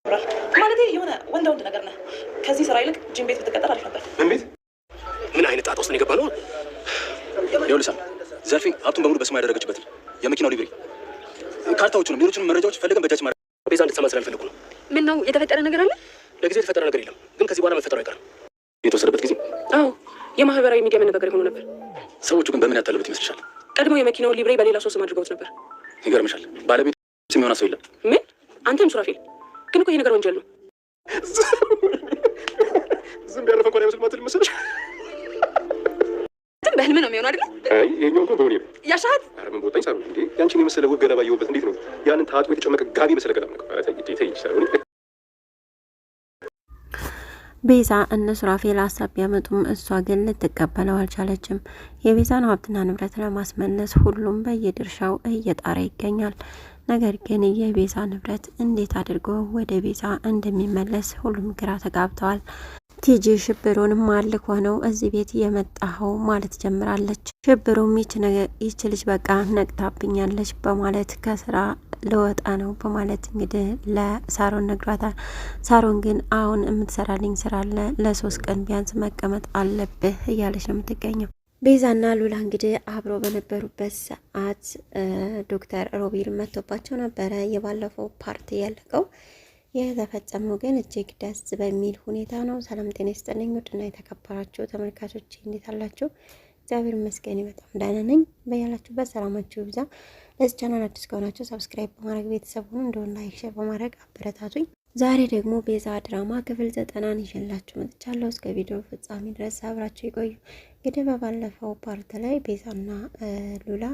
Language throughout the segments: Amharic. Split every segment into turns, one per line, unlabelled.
ማለት የሆነ ወንድ ነገር ነህ። ከዚህ ስራ ይልቅ ጂም ቤት ብትቀጠር አሪፍ ነበር።
ምን ቤት? ምን አይነት ጣጣ ውስጥ ነው የገባነው? ይኸውልህ ሳም ዘርፌ ሀብቱን በሙሉ በስሟ ያደረገችበት የመኪናው ሊብሬ ካርታዎቹንም ሌሎችንም መረጃዎች ፈልገን በእጃችን ማድረግ ቤዛ እንድትሰማ ስላልፈለጉ ነው።
ምን ነው የተፈጠረ ነገር አለ?
ለጊዜው የተፈጠረ ነገር የለም፣ ግን ከዚህ በኋላ መፈጠሩ አይቀርም። የተወሰደበት ጊዜ
አዎ የማህበራዊ ሚዲያ መነጋገር ሆኖ ነበር።
ሰዎቹ ግን በምን ያታለሉት ይመስልሻል?
ቀድሞ የመኪናው ሊብሬ በሌላ ሰው ስም አድርገውት ነበር።
ይገርምሻል፣ ባለቤቱ ስም የሆነ ሰው የለም።
ምን? አንተም ሱራፌል? ግን እኮ ይሄ ነገር ወንጀል ነው።
ዝም ያረፈ እንኳን አይመስል ማትል መሰለሽ።
ዝም በህልም ነው የሚሆነው አይደል?
አይ ይሄኛው እንኳን በሆነ
ያሻት
ኧረ ምን ቦታኝ ሳሩ እንዴ! ያንቺን የመሰለ ውብ ገለባ የውበት እንዴት ነው ያንን ታጥቦ የተጨመቀ ጋቢ መሰለ ገለባ ነው። ኧረ ተይ ተይ ይችላል።
ቤዛ እነ ሱራፌል ሀሳብ ቢያመጡም እሷ ግን ልትቀበለው አልቻለችም። የቤዛን ሀብትና ንብረት ለማስመለስ ሁሉም በየድርሻው እየጣረ ይገኛል። ነገር ግን የቤዛ ንብረት እንዴት አድርጎ ወደ ቤዛ እንደሚመለስ ሁሉም ግራ ተጋብተዋል። ቲጂ ሽብሩን ማልክ ሆነው እዚህ ቤት የመጣኸው ማለት ጀምራለች። ሽብሩም ይች ልጅ በቃ ነቅታብኛለች በማለት ከስራ ለወጣ ነው በማለት እንግዲህ ለሳሮን ነግሯታል። ሳሮን ግን አሁን የምትሰራልኝ ስራ አለ፣ ለ3 ቀን ቢያንስ መቀመጥ አለብህ እያለች ነው የምትገኘው። ቤዛና ሉላ እንግዲህ አብረው በነበሩበት ሰዓት ዶክተር ሮቤል መጥቶባቸው ነበረ። የባለፈው ፓርቲ ያለቀው የተፈጸመው ግን እጅግ ደስ በሚል ሁኔታ ነው። ሰላም ጤና ይስጥልኝ ውድና የተከበራችሁ ተመልካቾች እንዴት አላችሁ? እግዚአብሔር ይመስገን በጣም ደህና ነኝ። በያላችሁበት ሰላማችሁ ይብዛ። ለዚህ ቻናል አዲስ ከሆናችሁ ሰብስክራይብ በማድረግ ቤተሰብ ሁኑ፣ እንደሆነ ላይክ፣ ሼር በማድረግ አበረታቱኝ። ዛሬ ደግሞ ቤዛ ድራማ ክፍል 90 ይዤላችሁ መጥቻለሁ። እስከ ቪዲዮ ፍጻሜ ድረስ አብራችሁ ይቆዩ። እንግዲህ በባለፈው ፓርት ላይ ቤዛና ሉላ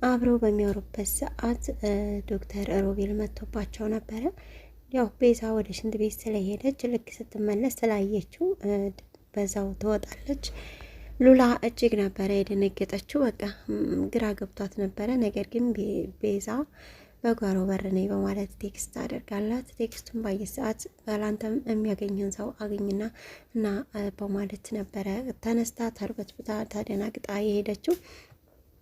አብረው በሚያወሩበት ሰዓት ዶክተር ሮቤል መጥቶባቸው ነበረ። ያው ቤዛ ወደ ሽንት ቤት ስለሄደች ልክ ስትመለስ ስላየችው በዛው ትወጣለች። ሉላ እጅግ ነበረ የደነገጠችው። በቃ ግራ ገብቷት ነበረ። ነገር ግን ቤዛ በጓሮ በር ነኝ በማለት ቴክስት አደርጋላት። ቴክስቱን ባየ ሰዓት ባላንተም የሚያገኘን ሰው አገኝና እና በማለት ነበረ ተነስታ ተርበትብታ ተደናግጣ የሄደችው።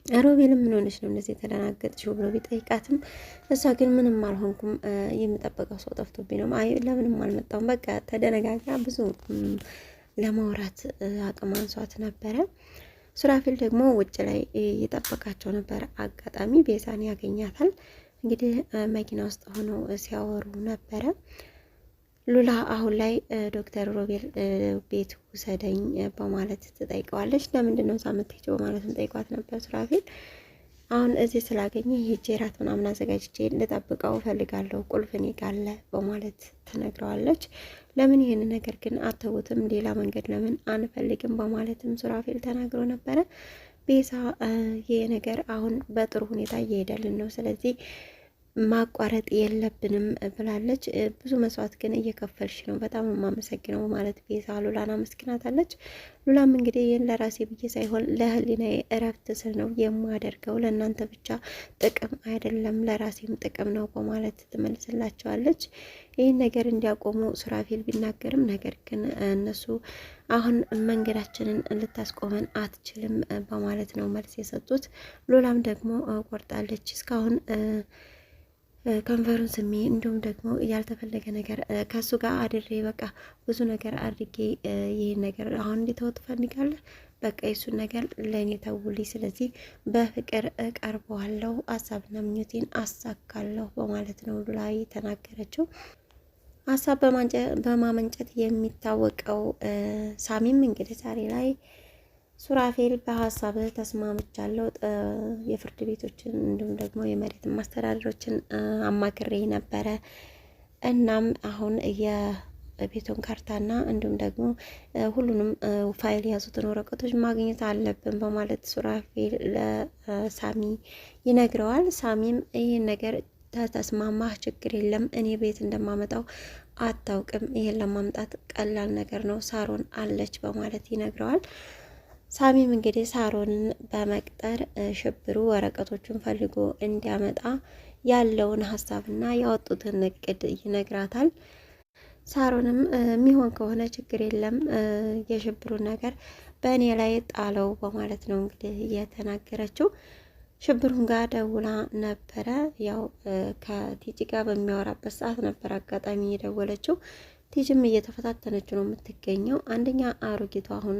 ሮቤልም ምን ሆነች ነው እንደዚህ የተደናገጥሽው ብሎ ቢጠይቃትም እሷ ግን ምንም አልሆንኩም፣ የምጠበቀው ሰው ጠፍቶብኝ ነው። አይ ለምንም አልመጣሁም፣ በቃ ተደነጋግራ ብዙ ለማውራት አቅም አንሷት ነበረ። ሱራፌል ደግሞ ውጭ ላይ እየጠበቃቸው ነበረ። አጋጣሚ ቤዛን ያገኛታል። እንግዲህ መኪና ውስጥ ሆነው ሲያወሩ ነበረ። ሉላ አሁን ላይ ዶክተር ሮቤል ቤት ውሰደኝ በማለት ትጠይቀዋለች። ለምንድን ነው እዛ የምትሄጂው በማለት ጠይቋት ነበር። ሱራፌል አሁን እዚህ ስላገኘ ሄጄ ራት ምናምን አዘጋጅቼ ልጠብቀው እፈልጋለሁ፣ ቁልፍ እኔ ጋ አለ በማለት ትነግረዋለች። ለምን ይህን ነገር ግን አተውትም ሌላ መንገድ ለምን አንፈልግም በማለትም ሱራፌል ተናግሮ ነበረ። ቤዛ ይሄ ነገር አሁን በጥሩ ሁኔታ እየሄደልን ነው፣ ስለዚህ ማቋረጥ የለብንም ብላለች። ብዙ መስዋዕት ግን እየከፈልሽ ነው፣ በጣም የማመሰግነው ማለት ቤዛ ሉላን አመስግናታለች። ሉላም እንግዲህ ይህን ለራሴ ብዬ ሳይሆን ለህሊናዬ እረፍት ስል ነው የማደርገው፣ ለእናንተ ብቻ ጥቅም አይደለም ለራሴም ጥቅም ነው በማለት ትመልስላቸዋለች። ይህን ነገር እንዲያቆሙ ሱራፌል ቢናገርም ነገር ግን እነሱ አሁን መንገዳችንን ልታስቆመን አትችልም በማለት ነው መልስ የሰጡት። ሉላም ደግሞ ቆርጣለች። እስካሁን ከንፈሩን ስሜ እንዲሁም ደግሞ ያልተፈለገ ነገር ከሱ ጋር አድሬ በቃ ብዙ ነገር አድርጌ ይህን ነገር አሁን እንዲተው ትፈልጋለህ? በቃ የሱን ነገር ለእኔ ተውልኝ፣ ስለዚህ በፍቅር እቀርበዋለሁ፣ ሀሳብና ምኞቴን አሳካለሁ በማለት ነው ሉላ የተናገረችው። ሀሳብ በማመንጨት የሚታወቀው ሳሚም እንግዲህ ዛሬ ላይ ሱራፌል በሀሳብ ተስማምቻለሁ፣ የፍርድ ቤቶችን እንዲሁም ደግሞ የመሬት ማስተዳደሮችን አማክሬ ነበረ። እናም አሁን የቤቱን ካርታና እንዲሁም ደግሞ ሁሉንም ፋይል የያዙትን ወረቀቶች ማግኘት አለብን በማለት ሱራፌል ለሳሚ ይነግረዋል። ሳሚም ይህን ነገር ተስማማህ፣ ችግር የለም፣ እኔ ቤት እንደማመጣው አታውቅም፣ ይሄን ለማምጣት ቀላል ነገር ነው፣ ሳሮን አለች በማለት ይነግረዋል። ሳሚም እንግዲህ ሳሮንን በመቅጠር ሽብሩ ወረቀቶቹን ፈልጎ እንዲያመጣ ያለውን ሀሳብና ያወጡትን እቅድ ይነግራታል። ሳሮንም የሚሆን ከሆነ ችግር የለም የሽብሩን ነገር በእኔ ላይ ጣለው በማለት ነው እንግዲህ የተናገረችው። ሽብሩን ጋር ደውላ ነበረ። ያው ከቲጂ ጋር በሚያወራበት ሰዓት ነበር አጋጣሚ የደወለችው። ቲጂም እየተፈታተነችው ነው የምትገኘው። አንደኛ አሮጊቷ አሁን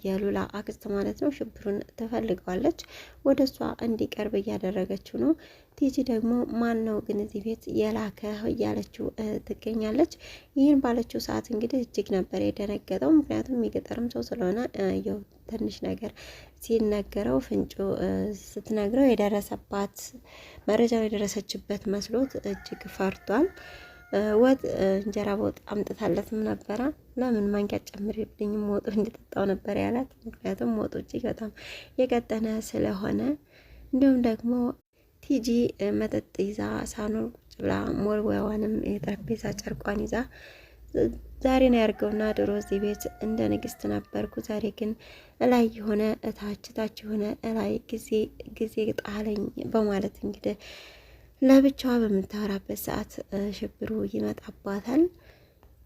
የሉላ አክስት ማለት ነው ሽብሩን ትፈልገዋለች፣ ወደ እሷ እንዲቀርብ እያደረገችው ነው። ቲጂ ደግሞ ማን ነው ግን እዚህ ቤት የላከ እያለችው ትገኛለች። ይህን ባለችው ሰዓት እንግዲህ እጅግ ነበር የደነገጠው። ምክንያቱም የገጠርም ሰው ስለሆነ ያው ትንሽ ነገር ሲነገረው ፍንጩ ስትነግረው የደረሰባት መረጃው የደረሰችበት መስሎት እጅግ ፈርቷል። ወጥ እንጀራ በወጥ አምጥታለትም ነበረ። ለምን ማንኪያ ጨምሪልኝም ወጡ እንድጠጣው ነበር ያላት። ምክንያቱም ወጡ እጅግ በጣም የቀጠነ ስለሆነ። እንዲሁም ደግሞ ቲጂ መጠጥ ይዛ ሳሎን ቁጭ ብላ ሞልወያዋንም የጠረጴዛ ጨርቋን ይዛ ዛሬ ነው ያርገውና ድሮ እዚህ ቤት እንደ ንግስት ነበርኩ፣ ዛሬ ግን እላይ የሆነ ታች የሆነ እላይ ጊዜ ጣለኝ በማለት እንግዲህ ለብቻዋ በምታወራበት ሰዓት ሽብሩ ይመጣባታል።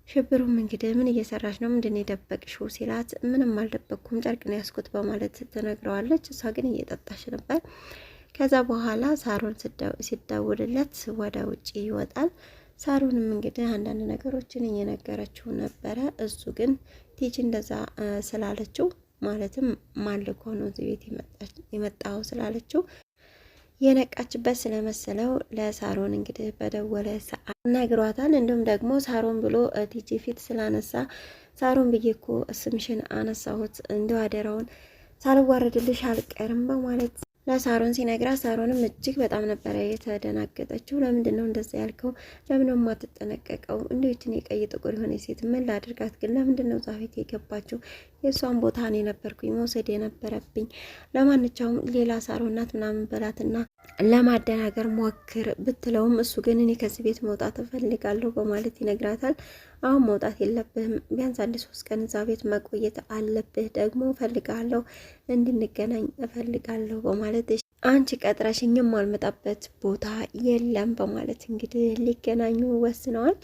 ሽብሩም እንግዲህ ምን እየሰራች ነው? ምንድን ነው የደበቅሽው ሲላት ምንም አልደበቅኩም ጨርቅ ነው ያስኩት በማለት ትነግረዋለች። እሷ ግን እየጠጣች ነበር። ከዛ በኋላ ሳሮን ሲደውልለት ወደ ውጭ ይወጣል። ሳሮንም እንግዲህ አንዳንድ ነገሮችን እየነገረችው ነበረ። እሱ ግን ቲጂ እንደዛ ስላለችው ማለትም ማልኮ ነው እዚህ ቤት የመጣው ስላለችው የነቃችበት ስለመሰለው ለሳሮን እንግዲህ በደወለ ሰዓት ነግሯታል። እንዲሁም ደግሞ ሳሮን ብሎ ቲጂ ፊት ስላነሳ ሳሮን ብዬ እኮ ስምሽን አነሳሁት እንደው አደራውን ሳልዋረድልሽ አልቀርም በማለት ለሳሮን ሲነግራት ሳሮንም እጅግ በጣም ነበረ የተደናገጠችው። ለምንድን ነው እንደዛ ያልከው? ለምን ነው የማትጠነቀቀው? እንዴትን የቀይ ጥቁር የሆነ ሴት ምን ላድርጋት ግን? ለምንድን ነው ዛፌት የገባችው? የእሷን ቦታ እኔ ነበርኩኝ መውሰድ የነበረብኝ። ለማንኛውም ሌላ ሳሮን ናት ምናምን በላትና ለማደናገር ሞክር ብትለውም እሱ ግን እኔ ከዚህ ቤት መውጣት እፈልጋለሁ በማለት ይነግራታል። አሁን መውጣት የለብህም፣ ቢያንስ 1-3 ቀን እዛ ቤት መቆየት አለብህ። ደግሞ እፈልጋለሁ፣ እንድንገናኝ እፈልጋለሁ በማለት አንቺ ቀጥረሽኝ የማልመጣበት ቦታ የለም በማለት እንግዲህ ሊገናኙ ወስነዋል።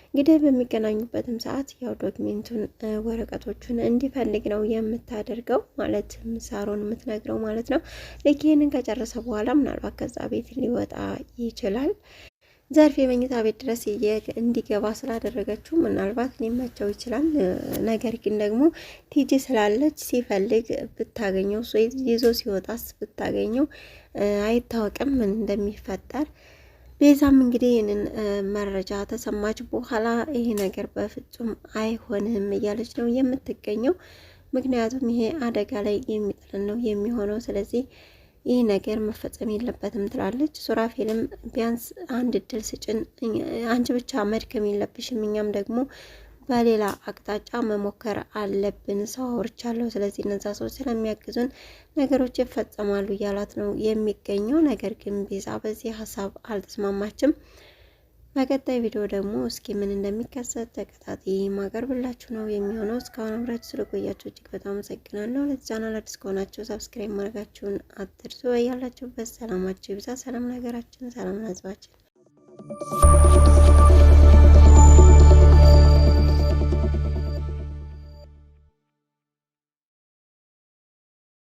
እንግዲህ በሚገናኙበትም ሰዓት ያው ዶክሜንቱን ወረቀቶቹን እንዲፈልግ ነው የምታደርገው ማለት ሳሮን የምትነግረው ማለት ነው። ልክ ይህንን ከጨረሰ በኋላ ምናልባት ከዛ ቤት ሊወጣ ይችላል። ዘርፌ የመኝታ ቤት ድረስ እንዲገባ ስላደረገችው ምናልባት ሊመቸው ይችላል። ነገር ግን ደግሞ ቲጂ ስላለች ሲፈልግ ብታገኘው ይዞ ሲወጣስ ብታገኘው አይታወቅም ምን እንደሚፈጠር። ቤዛም እንግዲህ ይህንን መረጃ ተሰማች በኋላ ይሄ ነገር በፍጹም አይሆንም እያለች ነው የምትገኘው። ምክንያቱም ይሄ አደጋ ላይ የሚጥል ነው የሚሆነው። ስለዚህ ይህ ነገር መፈጸም የለበትም ትላለች። ሱራፌልም ቢያንስ አንድ እድል ስጭን፣ አንቺ ብቻ መድከም የለብሽም፣ እኛም ደግሞ በሌላ አቅጣጫ መሞከር አለብን። ሰው አውርቻለሁ፣ ስለዚህ እነዛ ሰዎች ስለሚያግዙን ነገሮች ይፈጸማሉ እያላት ነው የሚገኘው። ነገር ግን ቤዛ በዚህ ሀሳብ አልተስማማችም። በቀጣይ ቪዲዮ ደግሞ እስኪ ምን እንደሚከሰት ተከታታይ ማቀርብላችሁ ነው የሚሆነው። እስካሁን አብራችሁ ስለቆያችሁ እጅግ በጣም አመሰግናለሁ። ለዚህ ቻናል አዲስ ከሆናችሁ ሰብስክራይብ ማድረጋችሁን አትርሱ። ያላችሁበት ሰላማችሁ ይብዛ። ሰላም ለሀገራችን፣ ሰላም ለሕዝባችን።